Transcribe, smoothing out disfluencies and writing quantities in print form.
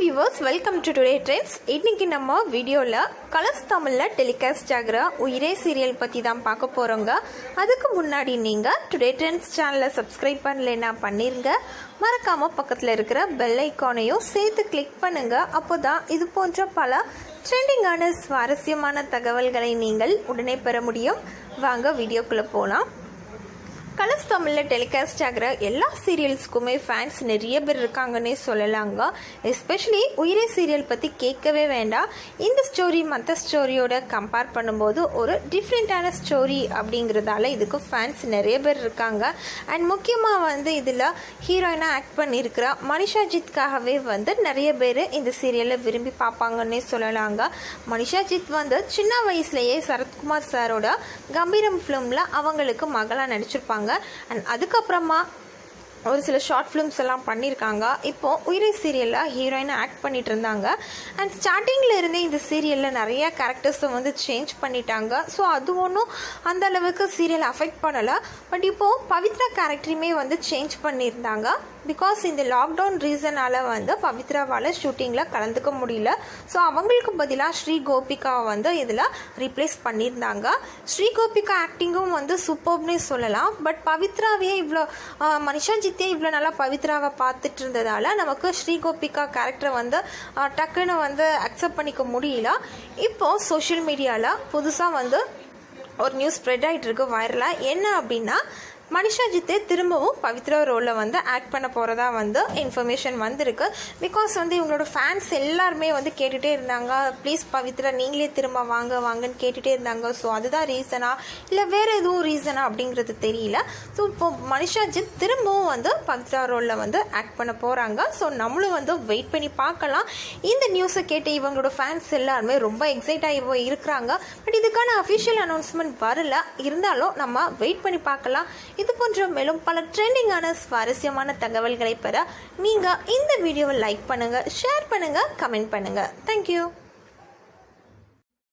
Viewers, welcome to today trends. இன்றைக்கி நம்ம வீடியோவில் கலர்ஸ் தமிழில் டெலிகாஸ்ட் ஆகிற உயிரே சீரியல் பற்றி தான் பார்க்க போகிறோங்க. அதுக்கு முன்னாடி நீங்கள் டுடே ட்ரெண்ட்ஸ் சேனலை சப்ஸ்கிரைப் பண்ணலைன்னா பண்ணிடுங்க. மறக்காமல் பக்கத்தில் இருக்கிற பெல் ஐக்கானையும் சேர்த்து கிளிக் பண்ணுங்கள். அப்போ தான் இது போன்ற பல ட்ரெண்டிங்கான சுவாரஸ்யமான தகவல்களை நீங்கள் உடனே பெற முடியும். வாங்க வீடியோக்குள்ளே போகலாம். கலர்ஸ் தமிழில் டெலிகாஸ்ட் ஆகிற எல்லா சீரியல்ஸுக்குமே ஃபேன்ஸ் நிறைய பேர் இருக்காங்கன்னே சொல்லலாங்க. எஸ்பெஷலி உயிரே சீரியல் பற்றி கேட்கவே வேண்டாம். இந்த ஸ்டோரி மற்ற ஸ்டோரியோட கம்பேர் பண்ணும்போது ஒரு டிஃப்ரெண்ட்டான ஸ்டோரி அப்படிங்கிறதால இதுக்கு ஃபேன்ஸ் நிறைய பேர் இருக்காங்க. அண்ட் முக்கியமாக இதில் ஹீரோயினாக ஆக்ட் பண்ணியிருக்கிற மனிஷா ஜித்காகவே நிறைய பேர் இந்த சீரியலை விரும்பி பார்ப்பாங்கன்னே சொல்லலாங்க. மனிஷா ஜித் சின்ன வயசுலேயே சரத்குமார் சாரோட கம்பீரம் ஃபிலிமில் அவங்களுக்கு மகளாக நடிச்சிருப்பாங்க. அண்ட் அதுக்கப்புறமா ஒரு சில ஷார்ட் ஃபிலிம்ஸ் எல்லாம் பண்ணியிருக்காங்க. இப்போது உயிரை சீரியலில் ஹீரோயினாக ஆக்ட் பண்ணிட்டு இருந்தாங்க. அண்ட் ஸ்டார்டிங்கில் இருந்தே இந்த சீரியலில் நிறைய கேரக்டர்ஸை சேஞ்ச் பண்ணிட்டாங்க. ஸோ அது ஒன்றும் அந்த அளவுக்கு சீரியல் அஃபெக்ட் பண்ணலை. பட் இப்போது பவித்ரா கேரக்டரையுமே சேஞ்ச் பண்ணியிருந்தாங்க. பிகாஸ் இந்த லாக்டவுன் ரீசனால் பவித்ராவால் ஷூட்டிங்கில் கலந்துக்க முடியல. ஸோ அவங்களுக்கு பதிலாக ஸ்ரீ கோபிகாவை இதில் ரீப்ளேஸ் பண்ணியிருந்தாங்க. ஸ்ரீ கோபிகா ஆக்டிங்கும் சூப்பர்னே சொல்லலாம். பட் பவித்ராவே இவ்வளோ மனிஷா ஜித்தே இவ்வளோ நல்லா பவித்ராவை பார்த்துட்டு இருந்ததால் நமக்கு ஸ்ரீ கோபிகா கேரக்டரை டக்குன்னு அக்செப்ட் பண்ணிக்க முடியல. இப்போது சோஷியல் மீடியாவில் புதுசாக ஒரு நியூஸ் ஸ்ப்ரெட் ஆகிட்டு இருக்கு வைரலாக. என்ன அப்படின்னா, மனிஷா ஜித்தே திரும்பவும் பவித்ரா ரோலில் ஆக்ட் பண்ண போகிறதா இன்ஃபர்மேஷன் வந்திருக்கு. பிகாஸ் இவங்களோட ஃபேன்ஸ் எல்லாருமே கேட்டுகிட்டே இருந்தாங்க, ப்ளீஸ் பவித்ரா நீங்களே திரும்ப வாங்கன்னு கேட்டுகிட்டே இருந்தாங்க. ஸோ அதுதான் ரீசனா இல்லை வேறு எதுவும் ரீசனா அப்படிங்கிறது தெரியல. ஸோ இப்போ மனிஷா ஜித் திரும்பவும் பவித்ரா ரோலில் ஆக்ட் பண்ண போகிறாங்க. ஸோ நம்மளும் வெயிட் பண்ணி பார்க்கலாம். இந்த நியூஸை கேட்டு இவங்களோட ஃபேன்ஸ் எல்லாருமே ரொம்ப எக்ஸைட் ஆகி இருக்கிறாங்க. பட் இதுக்கான அஃபிஷியல் அனௌன்ஸ்மெண்ட் வரல. இருந்தாலும் நம்ம வெயிட் பண்ணி பார்க்கலாம். இது போன்ற மேலும் பல ட்ரெண்டிங்கான சுவாரஸ்யமான தகவல்களை பெற நீங்கள் இந்த வீடியோவை லைக் பண்ணுங்கள், ஷேர் பண்ணுங்கள், கமெண்ட் பண்ணுங்கள். தேங்க்யூ.